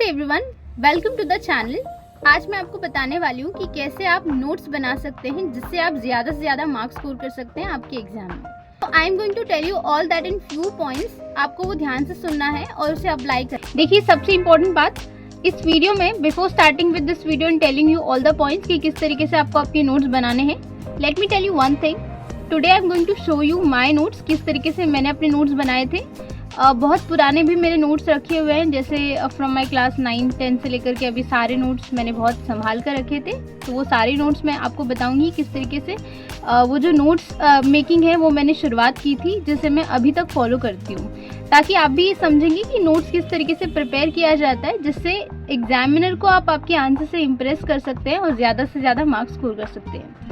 नमस्ते everyone, welcome to the channel. आज मैं आपको बताने वाली हूँ कि कैसे आप नोट्स बना सकते हैं जिससे आप ज़्यादा से ज़्यादा मार्क्स स्कोर कर सकते हैं आपके एग्जाम में। तो I am going to tell you all that in few points. आपको वो ध्यान से सुनना है और उसे अप्लाई करना। देखिए, सबसे इम्पोर्टेंट बात इस वीडियो में, before starting with this video and telling you all the points कि किस तरीके से आपको आपके नोट्स बनाने हैं, let me tell you one thing. Today I am going to show you my notes, किस तरीके से मैंने अपने नोट्स बनाए थे। बहुत पुराने भी मेरे नोट्स रखे हुए हैं, जैसे फ्रॉम माई क्लास 9-10 से लेकर के अभी सारे नोट्स मैंने बहुत संभाल कर रखे थे। तो वो सारे नोट्स मैं आपको बताऊंगी किस तरीके से वो जो नोट्स मेकिंग है वो मैंने शुरुआत की थी, जिसे मैं अभी तक फॉलो करती हूँ, ताकि आप भी समझेंगे कि नोट्स किस तरीके से प्रिपेयर किया जाता है, जिससे एग्जामिनर को आप आपके आंसर से इम्प्रेस कर सकते हैं और ज़्यादा से ज़्यादा मार्क्स स्कोर कर सकते हैं।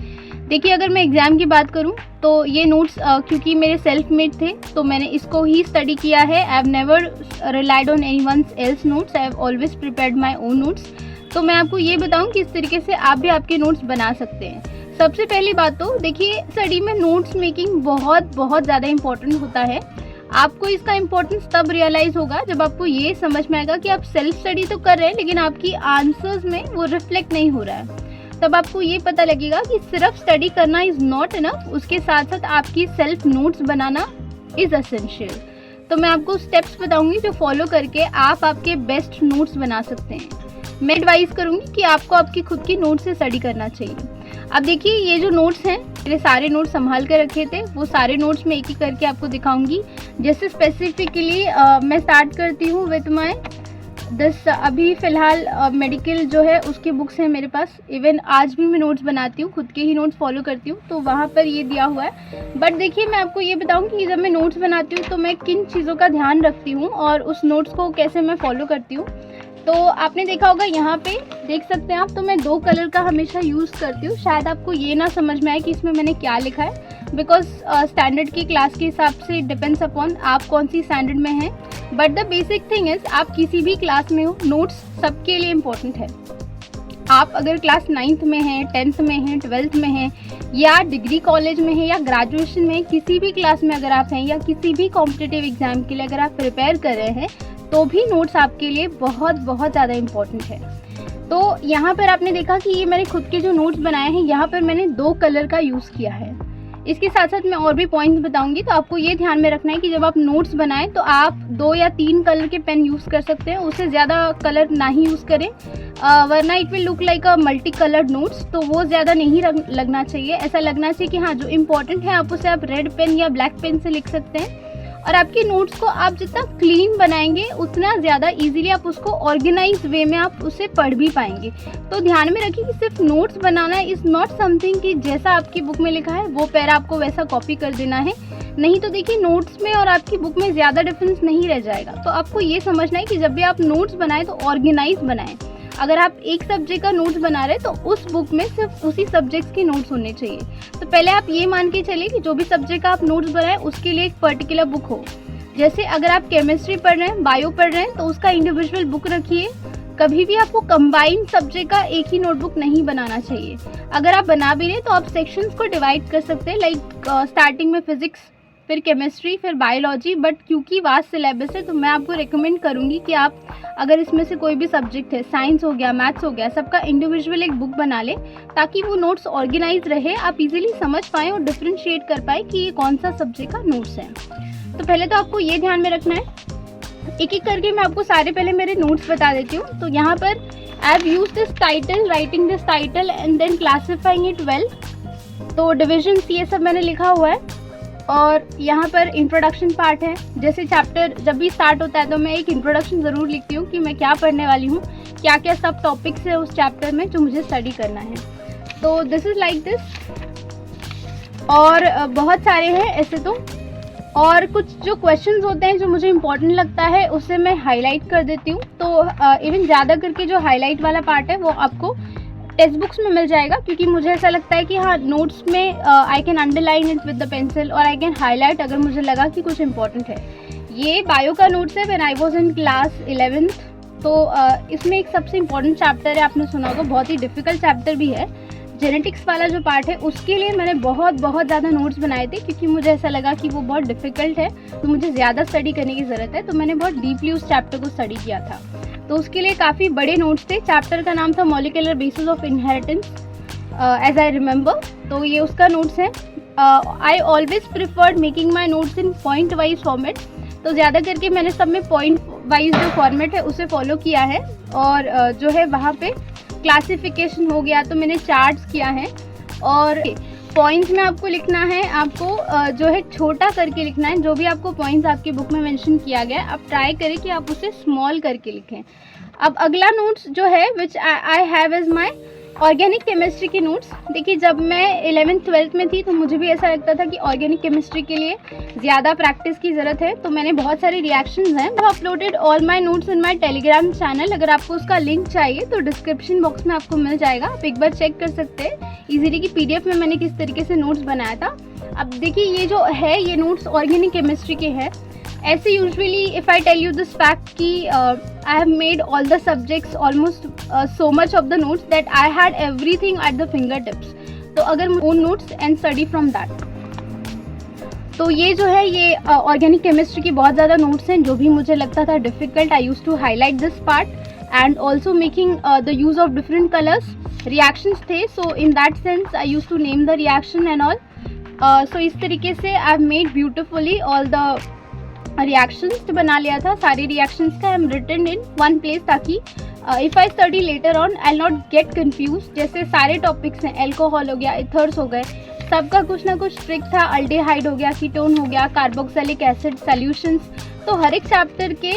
देखिए, अगर मैं एग्ज़ाम की बात करूं तो ये नोट्स क्योंकि मेरे सेल्फ मेड थे तो मैंने इसको ही स्टडी किया है। I have never relied on anyone's else notes, I have always prepared my own notes. तो मैं आपको ये बताऊं कि इस तरीके से आप भी आपके नोट्स बना सकते हैं। सबसे पहली बात तो देखिए, स्टडी में नोट्स मेकिंग बहुत ज़्यादा इंपॉर्टेंट होता है। आपको इसका इम्पोर्टेंस तब रियलाइज़ होगा जब आपको ये समझ में आएगा कि आप सेल्फ स्टडी तो कर रहे हैं लेकिन आपकी आंसर्स में वो रिफ्लेक्ट नहीं हो रहा है। तब आपको ये पता लगेगा कि सिर्फ स्टडी करना इज़ नॉट इनफ, उसके साथ साथ आपकी सेल्फ नोट्स बनाना इज़ एसेंशियल। तो मैं आपको स्टेप्स बताऊंगी जो फॉलो करके आप आपके बेस्ट नोट्स बना सकते हैं। मैं एडवाइस करूंगी कि आपको आपकी खुद की नोट्स से स्टडी करना चाहिए। अब देखिए, ये जो नोट्स हैं, मेरे सारे नोट्स संभाल कर रखे थे, वो सारे नोट्स मैं एक एक करके आपको दिखाऊंगी। जैसे स्पेसिफिकली मैं स्टार्ट करती हूँ विथ माई अभी फ़िलहाल मेडिकल जो है उसके बुक्स हैं मेरे पास। इवन आज भी मैं नोट्स बनाती हूँ, खुद के ही नोट्स फॉलो करती हूँ, तो वहाँ पर ये दिया हुआ है। बट देखिए, मैं आपको ये बताऊँ कि जब मैं नोट्स बनाती हूँ तो मैं किन चीज़ों का ध्यान रखती हूँ और उस नोट्स को कैसे मैं फॉलो करती हूँ। तो आपने देखा होगा, यहाँ पे देख सकते हैं आप, तो मैं 2 कलर का हमेशा यूज़ करती हूँ। शायद आपको ये ना समझ में आए कि इसमें मैंने क्या लिखा है, बिकॉज स्टैंडर्ड की क्लास के हिसाब से डिपेंड्स अपॉन आप कौन सी स्टैंडर्ड में हैं। But the basic thing is, आप किसी भी क्लास में हो, नोट्स सबके लिए इम्पोर्टेंट है। आप अगर क्लास 9th में हैं, 10th में हैं, 12th में हैं, या डिग्री कॉलेज में हैं, या ग्रेजुएशन में, किसी भी क्लास में अगर आप हैं, या किसी भी कॉम्पिटिटिव एग्जाम के लिए अगर आप प्रिपेयर कर रहे हैं, तो भी नोट्स आपके लिए बहुत ज़्यादा इम्पोर्टेंट है। तो यहाँ पर आपने देखा कि ये मैंने खुद के जो नोट्स बनाए हैं, यहाँ पर मैंने 2 कलर का यूज़ किया है। इसके साथ साथ मैं और भी पॉइंट्स बताऊंगी। तो आपको ये ध्यान में रखना है कि जब आप नोट्स बनाएं तो आप 2 या 3 कलर के पेन यूज़ कर सकते हैं, उससे ज़्यादा कलर ना ही यूज़ करें, वरना it will look like a multi coloured notes. तो वो ज़्यादा नहीं लगना चाहिए। ऐसा लगना चाहिए कि हाँ, जो इम्पोर्टेंट है आप उसे आप रेड पेन या ब्लैक पेन से लिख सकते हैं। और आपके नोट्स को आप जितना क्लीन बनाएंगे उतना ज़्यादा इजीली आप उसको ऑर्गेनाइज वे में आप उसे पढ़ भी पाएंगे। तो ध्यान में रखिए कि सिर्फ नोट्स बनाना इज़ नॉट समथिंग कि जैसा आपकी बुक में लिखा है वो पैरा आपको वैसा कॉपी कर देना है। नहीं तो देखिए, नोट्स में और आपकी बुक में ज़्यादा डिफरेंस नहीं रह जाएगा। तो आपको ये समझना है कि जब भी आप नोट्स बनाएं तो ऑर्गेनाइज बनाएं। अगर आप एक सब्जेक्ट का नोट्स बना रहे हैं तो उस बुक में सिर्फ उसी सब्जेक्ट्स के नोट्स होने चाहिए। तो पहले आप ये मान के चलिए कि जो भी सब्जेक्ट का आप नोट्स बनाएं उसके लिए एक पर्टिकुलर बुक हो। जैसे अगर आप केमिस्ट्री पढ़ रहे हैं, बायो पढ़ रहे हैं, तो उसका इंडिविजुअल बुक रखिए। कभी भी आपको कंबाइंड सब्जेक्ट का एक ही नोटबुक नहीं बनाना चाहिए। अगर आप बना भी रहे तो आप सेक्शंस को डिवाइड कर सकते हैं, लाइक स्टार्टिंग में फिजिक्स, फिर केमिस्ट्री, फिर बायोलॉजी। बट क्योंकि वास्ट सिलेबस है तो मैं आपको रिकमेंड करूंगी कि आप अगर इसमें से कोई भी सब्जेक्ट है, साइंस हो गया, मैथ्स हो गया, सबका इंडिविजुअल एक बुक बना लें, ताकि वो नोट्स ऑर्गेनाइज रहे, आप इजीली समझ पाएँ और डिफ्रेंशिएट कर पाएँ कि ये कौन सा सब्जेक्ट का नोट्स है। तो पहले तो आपको ये ध्यान में रखना है। एक एक करके मैं आपको सारे पहले मेरे नोट्स बता देती हूँ। तो यहाँ पर I have used this title, writing this title and then classifying it well. तो डिविजन्स ये सब मैंने लिखा हुआ है। और यहाँ पर इंट्रोडक्शन पार्ट है। जैसे चैप्टर जब भी स्टार्ट होता है तो मैं एक इंट्रोडक्शन ज़रूर लिखती हूँ कि मैं क्या पढ़ने वाली हूँ, क्या क्या सब टॉपिक्स है उस चैप्टर में जो मुझे स्टडी करना है। तो दिस इज़ लाइक दिस। और बहुत सारे हैं ऐसे तो, और कुछ जो क्वेश्चंस होते हैं जो मुझे इम्पोर्टेंट लगता है उसे मैं हाईलाइट कर देती हूँ। तो इवन ज़्यादा करके जो हाईलाइट वाला पार्ट है वो आपको टेक्स्ट बुक्स में मिल जाएगा, क्योंकि मुझे ऐसा लगता है कि हाँ, नोट्स में I can underline it with the pencil और आई कैन हाईलाइट अगर मुझे लगा कि कुछ इंपॉर्टेंट है। ये बायो का नोट्स है, when I was in class 11th। तो इसमें एक सबसे इम्पॉर्टेंट चैप्टर है, आपने सुना होगा, बहुत ही डिफ़िकल्ट चैप्टर भी है, जेनेटिक्स वाला जो पार्ट है। उसके लिए मैंने बहुत ज़्यादा नोट्स बनाए थे, क्योंकि मुझे ऐसा लगा कि वो बहुत डिफ़िकल्ट है, तो मुझे ज़्यादा स्टडी करने की ज़रूरत है। तो मैंने बहुत डीपली उस चैप्टर को स्टडी किया था। तो उसके लिए काफ़ी बड़े नोट्स थे। चैप्टर का नाम था molecular basis of inheritance as I remember, तो ये उसका नोट्स है। I always preferred making my notes in point wise format, तो ज़्यादा करके मैंने सब में पॉइंट वाइज जो फॉर्मेट है उसे फॉलो किया है। और जो है वहाँ पे क्लासिफिकेशन हो गया, तो मैंने चार्ट्स किया है। और पॉइंट्स में आपको लिखना है, आपको जो है छोटा करके लिखना है। जो भी आपको पॉइंट्स आपकी बुक में मेंशन किया गया है, आप ट्राई करें कि आप उसे स्मॉल करके लिखें। अब अगला नोट्स जो है which I have is my organic chemistry के नोट्स। देखिए, जब मैं 11th-12th में थी तो मुझे भी ऐसा लगता था कि ऑर्गेनिक केमिस्ट्री के लिए ज़्यादा प्रैक्टिस की ज़रूरत है, तो मैंने बहुत सारे रिएक्शंस हैं। I uploaded all my notes in my Telegram channel. अगर आपको उसका लिंक चाहिए तो डिस्क्रिप्शन बॉक्स में आपको मिल जाएगा, आप एक बार चेक कर सकते हैं ईजीली कि PDF में मैंने किस तरीके से नोट्स बनाया था। अब देखिए, ये जो है ये नोट्स ऑर्गेनिक केमिस्ट्री के हैं। ऐसे usually if I tell you this fact कि I have made all the subjects almost so much of the notes that I had everything at the fingertips. तो अगर own notes and study from that, तो ये जो है ये organic chemistry की बहुत ज़्यादा नोट्स हैं जो भी मुझे लगता था difficult. I use to highlight this part and also making the use of different colours. Reactions थे, so in that sense I use to name the reaction and all. So इस तरीके से I have made beautifully all the reactions बना लिया था। सारे reactions का I am written in one place, ताकि if I study later on I not get confuse. जैसे सारे टॉपिक्स हैं, एल्कोहल हो गया, इथर्स हो गए, सबका कुछ ना कुछ ट्रिक था। अल्डेहाइड हो गया, कीटोन हो गया, कार्बोक्सिलिक एसिड सॉल्यूशंस। तो हर एक चैप्टर के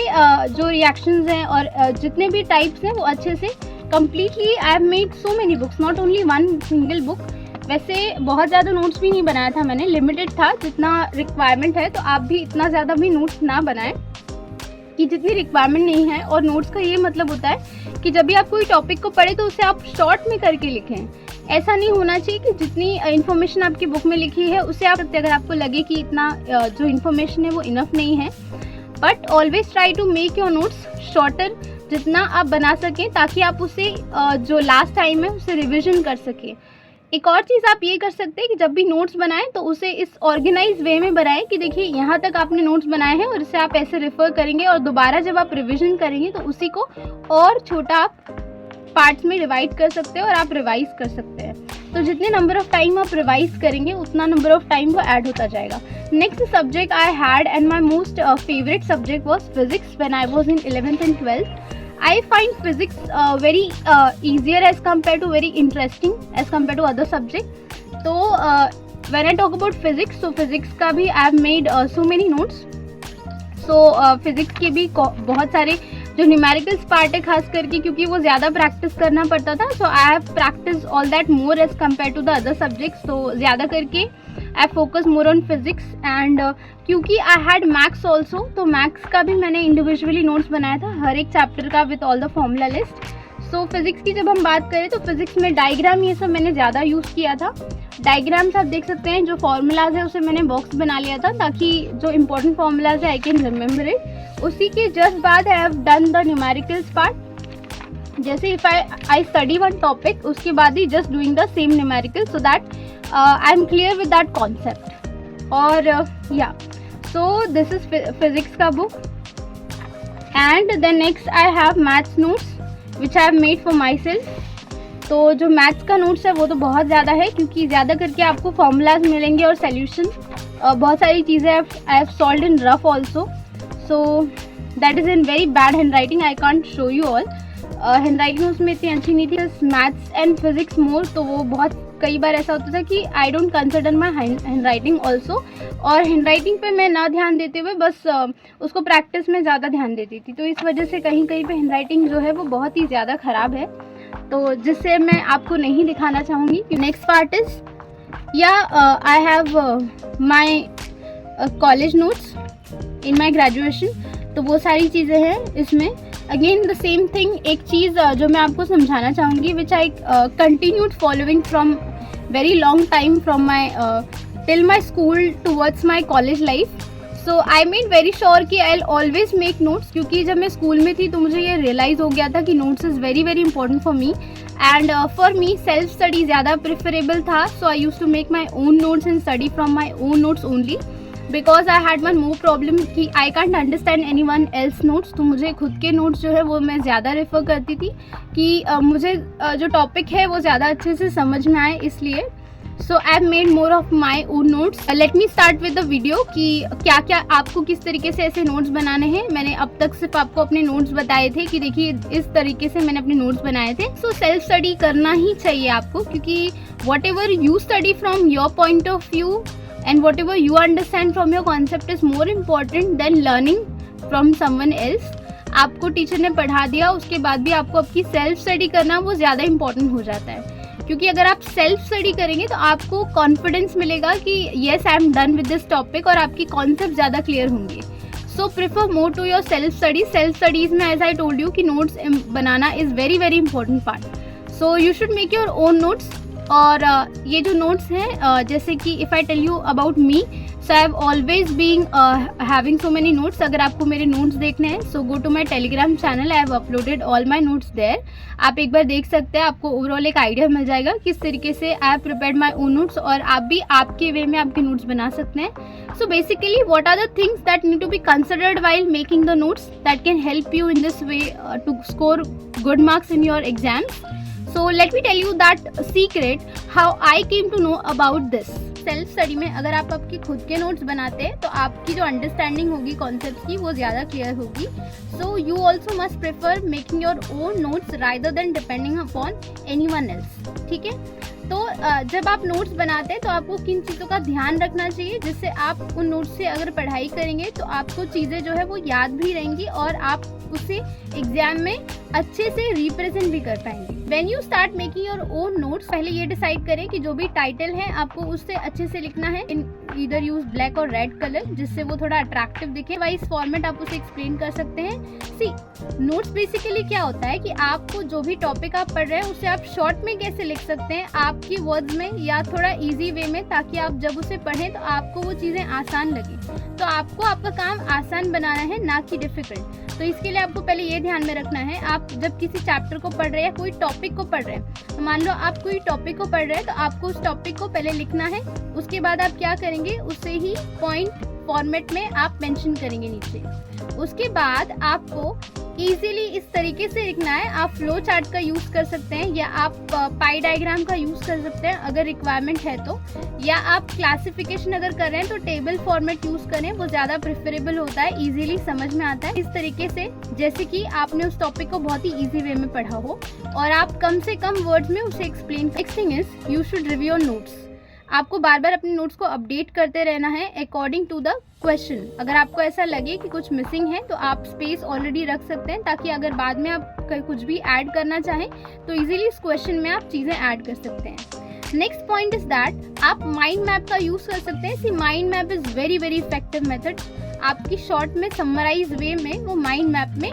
जो रिएक्शंस हैं और जितने भी टाइप्स हैं वो अच्छे से completely I have made so many books, not only one single book. वैसे बहुत ज़्यादा नोट्स भी नहीं बनाया था मैंने, लिमिटेड था जितना रिक्वायरमेंट है। तो आप भी इतना ज़्यादा भी नोट्स ना बनाएं कि जितनी रिक्वायरमेंट नहीं है। और नोट्स का ये मतलब होता है कि जब भी आप कोई टॉपिक को पढ़े तो उसे आप शॉर्ट में करके लिखें। ऐसा नहीं होना चाहिए कि जितनी इन्फॉर्मेशन आपकी बुक में लिखी है उसे आप, अगर आपको लगे कि इतना जो इन्फॉर्मेशन है वो इनफ नहीं है, but always try to make your notes shorter जितना आप बना सकें, ताकि आप उसे जो लास्ट टाइम है उसे रिविजन कर सकें। एक और चीज़ आप ये कर सकते हैं कि जब भी नोट्स बनाएं तो उसे इस ऑर्गेनाइज वे में बनाएं कि देखिए यहाँ तक आपने नोट्स बनाए हैं और इसे आप ऐसे रेफर करेंगे, और दोबारा जब आप रिवीजन करेंगे तो उसी को और छोटा आप पार्ट्स में डिवाइड कर सकते हैं और आप रिवाइज कर सकते हैं। तो जितने नंबर ऑफ टाइम आप रिवाइज करेंगे उतना नंबर ऑफ टाइम वो ऐड होता जाएगा। Next subject I had and my most favourite subject was physics when I was in 11th and 12th. I find physics very easier as compared to very interesting as compared to other subject. So when I talk about physics, so physics का भी I have made so many notes. So physics के भी बहुत सारे जो numericals part है खास करके, क्योंकि वो ज़्यादा प्रैक्टिस करना पड़ता था, so I have practice all that more as compare to the other subjects. तो ज़्यादा करके I focus more on physics and क्योंकि आई हैड मैथ्स ऑल्सो, तो मैथ्स का भी मैंने इंडिविजुअली नोट्स बनाया था हर एक चैप्टर का with all the formula list. So physics की जब हम बात करें तो फिजिक्स में डायग्राम ये सब मैंने ज़्यादा यूज़ किया था। डायग्राम्स आप देख सकते हैं, जो फार्मूलाज है उसे मैंने बॉक्स बना लिया था ताकि जो इंपॉर्टेंट फार्मूलाज है आई कैन रिमेंबर इट। उसी के जस्ट बाद I have done the numericals part. जैसे if I study one topic, उसके बाद ही just doing the same numerical so that I am clear with that concept. और या सो दिस इज फिजिक्स का book and then next I have maths notes which I have made for myself. तो जो maths का notes है वो तो बहुत ज़्यादा है, क्योंकि ज़्यादा करके आपको फॉर्मूलाज मिलेंगे और सोल्यूशन। बहुत सारी चीज़ें I have solved in rough also, so that is in very bad hand writing, I can't show you all. Hand writing उसमें इतनी अच्छी नहीं थी, मैथ्स एंड फिजिक्स मोर, तो वो बहुत कई बार ऐसा होता था कि I don't consider my hand writing also, और हैंड राइटिंग पे मैं ना ध्यान देते हुए बस उसको प्रैक्टिस में ज़्यादा ध्यान देती थी। तो इस वजह से कहीं कहीं पे हैंड राइटिंग जो है वो बहुत ही ज़्यादा ख़राब है, तो जिससे मैं आपको नहीं दिखाना चाहूँगी। नेक्स्ट पार्ट इज़ या I have my college notes in my graduation, तो वो सारी चीज़ें हैं इसमें। अगेन द सेम थिंग, एक चीज़ जो मैं आपको समझाना चाहूँगी which I continued following from very long time from my till my school towards my college life. So I made very sure कि आई ऑलवेज मेक नोट्स, क्योंकि जब मैं स्कूल में थी तो मुझे ये रियलाइज़ हो गया था कि notes is very very important for me and for me self study ज़्यादा प्रेफरेबल था। So I use to make my own notes and study from my own notes only. Because I had one more problem कि I can't understand anyone else notes. तो मुझे खुद के notes जो है वो मैं ज़्यादा रेफ़र करती थी कि मुझे जो टॉपिक है वो ज़्यादा अच्छे से समझ में आए, इसलिए so I have made more of my own notes. Let me start with the video कि क्या क्या आपको किस तरीके से ऐसे नोट्स बनाने हैं। मैंने अब तक सिर्फ आपको अपने नोट्स बताए थे कि देखिए इस तरीके से मैंने अपने नोट्स बनाए थे। सो सेल्फ स्टडी करना ही चाहिए आपको, क्योंकि what ever you study from your point of view and whatever you understand from your concept is more important than learning from someone else। आपको टीचर ने पढ़ा दिया उसके बाद भी आपको आपकी सेल्फ स्टडी करना वो ज़्यादा इंपॉर्टेंट हो जाता है, क्योंकि अगर आप सेल्फ स्टडी करेंगे तो आपको कॉन्फिडेंस मिलेगा कि yes I am done with this topic, और आपकी कॉन्सेप्ट ज़्यादा क्लियर होंगे। So prefer more to yourself study. Self studies में एज आई टोल्ड यू कि नोट्स बनाना is very very important part. So you should make your own notes. और ये जो नोट्स हैं जैसे कि if I tell you about me, so I have always being having so many notes. अगर आपको मेरे नोट्स देखने हैं so go to my Telegram channel, I have uploaded all my notes there. आप एक बार देख सकते हैं, आपको ओवरऑल एक आइडिया मिल जाएगा किस तरीके से I have prepared my own notes, और आप भी आपके वे में आपके नोट्स बना सकते हैं। So basically what are the things that need to be considered while making the notes that can help you in this way to score good marks in your exams. So let me tell you that secret how I came to know about this। Self study में अगर आप आपके खुद के notes बनाते हैं तो आपकी जो अंडरस्टैंडिंग होगी कॉन्सेप्ट की वो ज़्यादा क्लियर होगी। So you also must prefer making your own notes rather than depending upon any one else. ठीक है, तो जब आप नोट्स बनाते हैं तो आपको किन चीज़ों का ध्यान रखना चाहिए जिससे आप उन नोट्स से अगर पढ़ाई करेंगे तो आपको चीज़ें जो है वो याद भी रहेंगी और आप उसे एग्जाम में अच्छे से रिप्रेजेंट भी कर पाएंगे। When you start making your own notes, पहले ये डिसाइड करें कि जो भी टाइटल है आपको उससे अच्छे से लिखना है। इन ईदर यूज ब्लैक और रेड कलर जिससे वो थोड़ा अट्रैक्टिव दिखे, वाइस फॉर्मेट आप उसे एक्सप्लेन कर सकते हैं। सी नोट्स बेसिकली क्या होता है कि आपको जो भी टॉपिक आप पढ़ रहे हैं उसे आप शॉर्ट में कैसे लिख सकते हैं, आपकी वर्ड्स में या थोड़ा इजी वे में, ताकि आप जब उसे पढ़ें तो आपको वो चीज़ें आसान लगे। तो आपको आपका काम आसान बनाना है, ना कि डिफिकल्ट। तो इसके लिए आपको पहले ये ध्यान में रखना है, आप जब किसी चैप्टर को पढ़ रहे हैं या कोई टॉपिक को पढ़ रहे हैं, तो मान लो आप कोई टॉपिक को पढ़ रहे हैं तो आपको उस टॉपिक को पहले लिखना है। उसके बाद आप क्या करेंगे, उसे ही पॉइंट फॉर्मेट में आप मेंशन करेंगे नीचे। उसके बाद आपको इजीली इस तरीके से लिखना है। आप फ्लो चार्ट का यूज़ कर सकते हैं या आप पाई डायग्राम का यूज़ कर सकते हैं अगर रिक्वायरमेंट है तो, या आप क्लासिफिकेशन अगर कर रहे हैं तो टेबल फॉर्मेट यूज़ करें, वो ज़्यादा प्रेफरेबल होता है, इजीली समझ में आता है। इस तरीके से जैसे कि आपने उस टॉपिक को बहुत ही ईजी वे में पढ़ा हो और आप कम से कम वर्ड्स में उसे explain. Next thing is you should review your notes. आपको बार बार अपने नोट्स को अपडेट करते रहना है अकॉर्डिंग टू द क्वेश्चन। अगर आपको ऐसा लगे कि कुछ मिसिंग है तो आप स्पेस ऑलरेडी रख सकते हैं, ताकि अगर बाद में आप कुछ भी ऐड करना चाहें तो इजीली इस क्वेश्चन में आप चीज़ें ऐड कर सकते हैं। नेक्स्ट पॉइंट इज दैट आप माइंड मैप का यूज़ कर सकते हैं। See mind map is very very effective method. आपकी शॉर्ट में समराइज वे में वो माइंड मैप में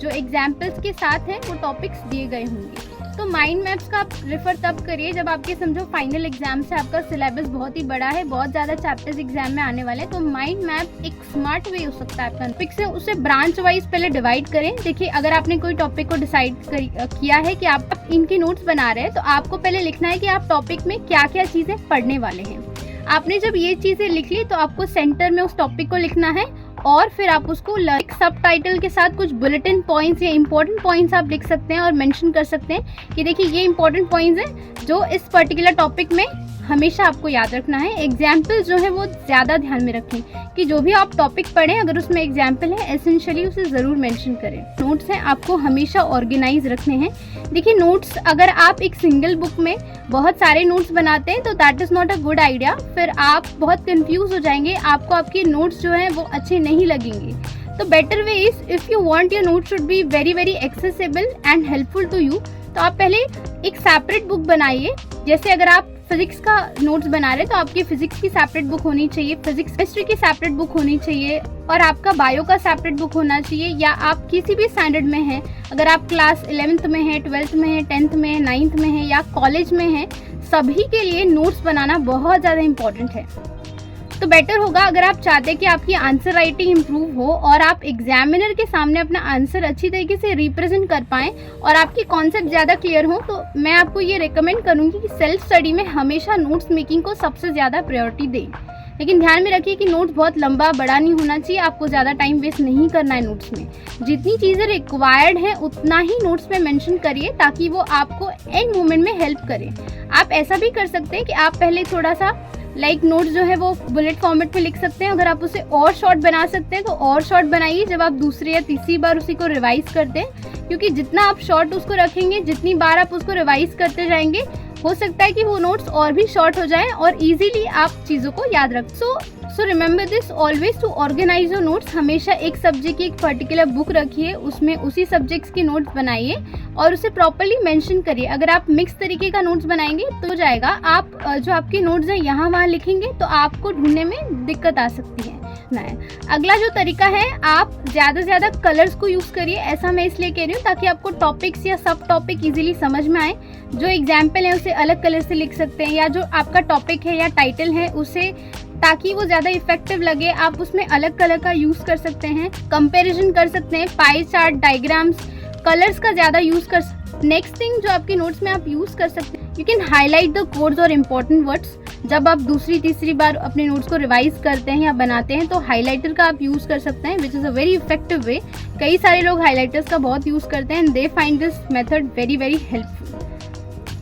जो एग्जाम्पल्स के साथ हैं वो टॉपिक्स दिए गए होंगे। तो माइंड मैप्स का आप रेफर तब करिए जब आपके समझो फाइनल एग्जाम से आपका सिलेबस बहुत ही बड़ा है, बहुत ज़्यादा चैप्टर्स एग्जाम में आने वाले हैं। तो माइंड मैप एक स्मार्ट वे हो सकता है। टॉपिक से उसे ब्रांच वाइज पहले डिवाइड करें। देखिए अगर आपने कोई टॉपिक को डिसाइड किया है कि आप इनके नोट्स बना रहे हैं तो आपको पहले लिखना है कि आप टॉपिक में क्या क्या चीज़ें पढ़ने वाले हैं। आपने जब ये चीज़ें लिख ली तो आपको सेंटर में उस टॉपिक को लिखना है और फिर आप उसको एक सब टाइटल के साथ कुछ बुलेटिन पॉइंट्स या इंपॉर्टेंट पॉइंट्स आप लिख सकते हैं और मेंशन कर सकते हैं कि देखिए ये इंपॉर्टेंट पॉइंट्स हैं जो इस पर्टिकुलर टॉपिक में हमेशा आपको याद रखना है। एग्जाम्पल जो है वो ज़्यादा ध्यान में रखें कि जो भी आप टॉपिक पढ़ें अगर उसमें एग्जाम्पल है एसेंशियली उसे ज़रूर मेंशन करें। नोट्स हैं आपको हमेशा ऑर्गेनाइज रखने हैं। देखिए नोट्स अगर आप एक सिंगल बुक में बहुत सारे नोट्स बनाते हैं तो that is not a good idea. फिर आप बहुत कंफ्यूज हो जाएंगे, आपको आपके नोट्स जो हैं वो अच्छे नहीं लगेंगे। तो better way is if you want your notes should be very very accessible and helpful to you, तो आप पहले एक सेपरेट बुक बनाइए। जैसे अगर आप फिजिक्स का नोट्स बना रहे हैं तो आपकी फिजिक्स की सेपरेट बुक होनी चाहिए, फिजिक्स केमिस्ट्री की सेपरेट बुक होनी चाहिए, और आपका बायो का सेपरेट बुक होना चाहिए। या आप किसी भी स्टैंडर्ड में हैं, अगर आप क्लास 11th में हैं, 12th में हैं, 10th में हैं, 9th में हैं या कॉलेज में हैं, सभी के लिए नोट्स बनाना बहुत ज़्यादा इंपॉर्टेंट है। तो बेटर होगा अगर आप चाहते हैं कि आपकी आंसर राइटिंग इम्प्रूव हो और आप एग्जामिनर के सामने अपना आंसर अच्छी तरीके से रिप्रेजेंट कर पाएँ और आपकी कॉन्सेप्ट ज़्यादा क्लियर हो, तो मैं आपको ये रिकमेंड करूँगी कि सेल्फ स्टडी में हमेशा नोट्स मेकिंग को सबसे ज़्यादा प्रायोरिटी दें। लेकिन ध्यान में रखिए कि नोट्स बहुत लंबा बड़ा नहीं होना चाहिए, आपको ज़्यादा टाइम वेस्ट नहीं करना है नोट्स में। जितनी चीज़ें रिक्वायर्ड हैं उतना ही नोट्स में मेंशन करिए ताकि वो आपको एंड मोमेंट में हेल्प करे। आप ऐसा भी कर सकते हैं कि आप पहले थोड़ा सा नोट्स जो है वो बुलेट फॉर्मेट में लिख सकते हैं। अगर आप उसे और शॉर्ट बना सकते हैं तो और शॉर्ट बनाइए जब आप दूसरी या तीसरी बार उसी को रिवाइज करते हैं, क्योंकि जितना आप शॉर्ट उसको रखेंगे, जितनी बार आप उसको रिवाइज करते जाएंगे, हो सकता है कि वो नोट्स और भी शॉर्ट हो जाएं और इजीली आप चीज़ों को याद रख। So remember this always to organize your notes. हमेशा एक सब्जेक्ट की एक पर्टिकुलर बुक रखिए, उसमें उसी सब्जेक्ट्स की नोट्स बनाइए और उसे प्रॉपर्ली मेंशन करिए। अगर आप मिक्स तरीके का नोट्स बनाएंगे तो हो जाएगा, आप जो आपके नोट्स हैं यहाँ वहाँ लिखेंगे तो आपको ढूंढने में दिक्कत आ सकती है। अगला जो तरीका है, आप ज़्यादा से ज़्यादा कलर्स को यूज़ करिए। ऐसा मैं इसलिए कह रही हूँ ताकि आपको टॉपिक्स या सब टॉपिक इजीली समझ में आए। जो एग्जाम्पल है उसे अलग कलर से लिख सकते हैं, या जो आपका टॉपिक है या टाइटल है उसे, ताकि वो ज़्यादा इफेक्टिव लगे, आप उसमें अलग कलर का यूज़ कर सकते हैं। कंपैरिजन कर सकते हैं, पाई चार्ट, डायग्राम्स, कलर्स का ज़्यादा यूज़ कर। नेक्स्ट थिंग जो आपके नोट्स में आप यूज़ कर सकते हैं, you can highlight the codes और इम्पोर्टेंट वर्ड्स। जब आप दूसरी तीसरी बार अपने नोट्स को रिवाइज करते हैं या बनाते हैं तो हाइलाइटर का आप यूज़ कर सकते हैं, which is a very effective way. कई सारे लोग हाइलाइटर्स का बहुत यूज़ करते हैं and they find this method very very helpful.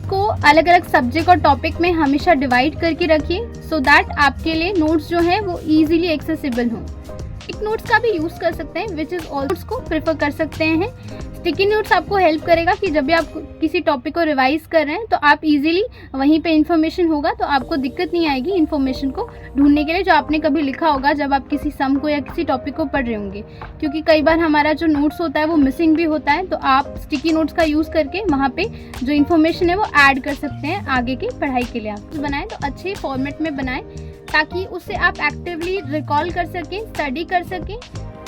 को अलग अलग सब्जेक्ट और टॉपिक में हमेशा डिवाइड करके रखिए सो दैट आपके लिए नोट्स जो है वो इजीली एक्सेसिबल हों। स्टिक नोट्स का भी यूज़ कर सकते हैं, विच इज़ ऑल नोट्स को प्रेफर कर सकते हैं। स्टिकी नोट्स आपको हेल्प करेगा कि जब भी आप किसी टॉपिक को रिवाइज कर रहे हैं तो आप इजीली वहीं पे इन्फॉर्मेशन होगा तो आपको दिक्कत नहीं आएगी इन्फॉर्मेशन को ढूंढने के लिए जो आपने कभी लिखा होगा जब आप किसी सम को या किसी टॉपिक को पढ़ रहे होंगे, क्योंकि कई बार हमारा जो नोट्स होता है वो मिसिंग भी होता है। तो आप स्टिकी नोट्स का यूज़ करके वहाँ पे जो इन्फॉर्मेशन है वो ऐड कर सकते हैं आगे की पढ़ाई के लिए। आप बनाएं तो अच्छे फॉर्मेट में बनाएं ताकि उसे आप एक्टिवली रिकॉल कर सकें, स्टडी कर सकें।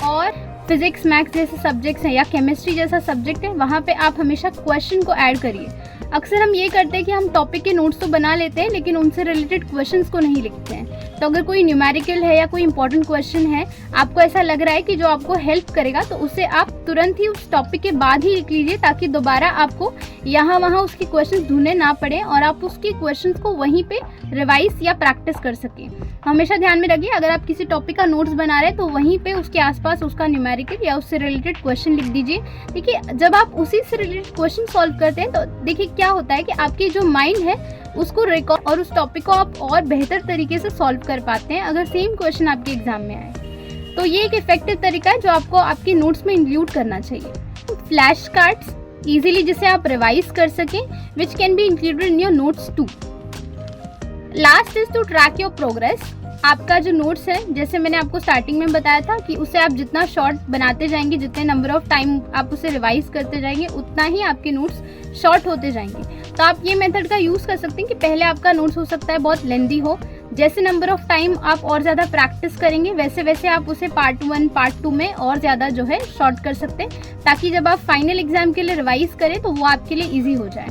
और फिजिक्स, मैथ्स जैसे सब्जेक्ट्स हैं या केमिस्ट्री जैसा सब्जेक्ट है, वहाँ पे आप हमेशा क्वेश्चन को ऐड करिए। अक्सर हम ये करते हैं कि हम टॉपिक के नोट्स तो बना लेते हैं लेकिन उनसे रिलेटेड क्वेश्चंस को नहीं लिखते हैं। तो अगर कोई न्यूमेरिकल है या कोई इंपॉर्टेंट क्वेश्चन है, आपको ऐसा लग रहा है कि जो आपको हेल्प करेगा, तो उसे आप तुरंत ही उस टॉपिक के बाद ही लिख लीजिए ताकि दोबारा आपको यहाँ वहाँ उसके क्वेश्चंस ढूंढने ना पड़े और आप उसके क्वेश्चंस को वहीं पे रिवाइज या प्रैक्टिस कर सकें। हमेशा ध्यान में रखिए, अगर आप किसी टॉपिक का नोट्स बना रहे हैं तो वहीं पे उसके आसपास उसका न्यूमेरिकल या उससे रिलेटेड क्वेश्चन लिख दीजिए। देखिए, जब आप उसी से रिलेटेड क्वेश्चन सॉल्व करते हैं तो देखिए क्या होता है कि आपकी जो माइंड है उसको रिकॉल और उस टॉपिक को आप और बेहतर तरीके से सॉल्व कर पाते हैं अगर सेम क्वेश्चन आपके एग्जाम में आए। तो ये एक इफेक्टिव तरीका है जो आपको आपके नोट्स में इंक्लूड करना चाहिए। फ्लैश कार्ड्स इजीली जिसे आप रिवाइज कर सकें, which can be included in your notes too. Last is to track your progress. आपका जो नोट्स है, जैसे मैंने आपको स्टार्टिंग में बताया था कि उसे आप जितना शॉर्ट बनाते जाएंगे, जितने नंबर ऑफ टाइम आप उसे रिवाइज करते जाएंगे, उतना ही आपके नोट्स शॉर्ट होते जाएंगे। तो आप ये मेथड का यूज़ कर सकते हैं कि पहले आपका नोट्स हो सकता है बहुत लेंदी हो, जैसे नंबर ऑफ टाइम आप और ज़्यादा प्रैक्टिस करेंगे वैसे वैसे आप उसे पार्ट 1 पार्ट 2 में और ज़्यादा जो है शॉर्ट कर सकते हैं, ताकि जब आप फाइनल एग्जाम के लिए रिवाइज करें तो वो आपके लिए ईजी हो जाए।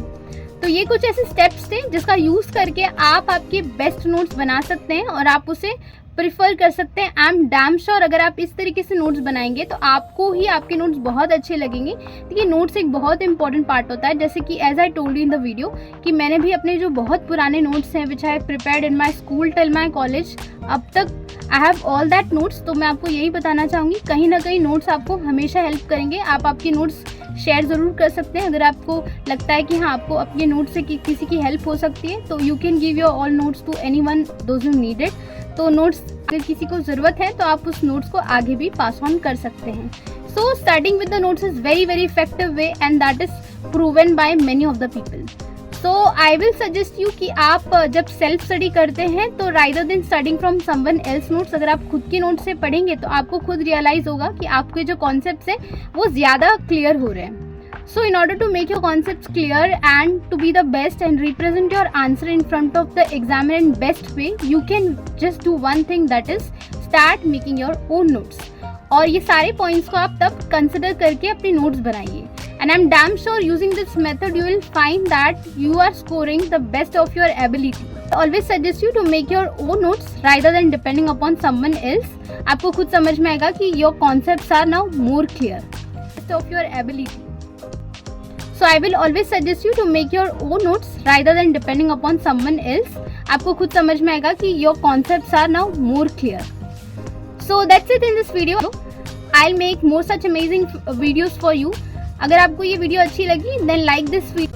तो ये कुछ ऐसे स्टेप्स थे जिसका यूज़ करके आप आपके बेस्ट नोट्स बना सकते हैं और आप उसे प्रिफर कर सकते हैं। आई एम डैम श्योर अगर आप इस तरीके से नोट्स बनाएंगे तो आपको ही आपके नोट्स बहुत अच्छे लगेंगे। देखिए, नोट्स एक बहुत इंपॉर्टेंट पार्ट होता है, जैसे कि as I told you in the video कि मैंने भी अपने जो बहुत पुराने नोट्स हैं which I have prepared in my school till my college, अब तक I have all that notes. तो मैं आपको यही बताना चाहूँगी, कहीं ना कहीं नोट्स आपको हमेशा हेल्प करेंगे। आप आपके नोट्स शेयर ज़रूर कर सकते हैं अगर आपको लगता है कि हाँ आपको अपने नोट्स से किसी की हेल्प हो सकती है। तो you can give your all notes to anyone those who need it. तो नोट्स अगर किसी को ज़रूरत है तो आप उस नोट्स को आगे भी पास ऑन कर सकते हैं। So starting with the notes is very very effective way and that is proven by many of the people. So I will suggest you कि आप जब सेल्फ स्टडी करते हैं तो rather than studying from someone else notes, अगर आप खुद के नोट्स से पढ़ेंगे तो आपको खुद रियलाइज होगा कि आपके जो कॉन्सेप्ट्स हैं वो ज़्यादा क्लियर हो रहे हैं। So in order to make your concepts clear and to be the best and represent your answer in front of the examiner in best way, you can just do one thing, that is start making your own notes. और ये सारे points को आप तब consider करके अपने notes बनाइए। And I'm damn sure using this method you will find that you are scoring the best of your ability. I always suggest you to make your own notes rather than depending upon someone else. आपको खुद समझ में आएगा कि your concepts are now more clear. Best of your ability. So I will always suggest you to make your own notes rather than depending upon someone else. आपको खुद समझ में आएगा कि your concepts are now more clear. So that's it in this video. I'll make more such amazing videos for you. अगर आपको ये video अच्छी लगी then like this video.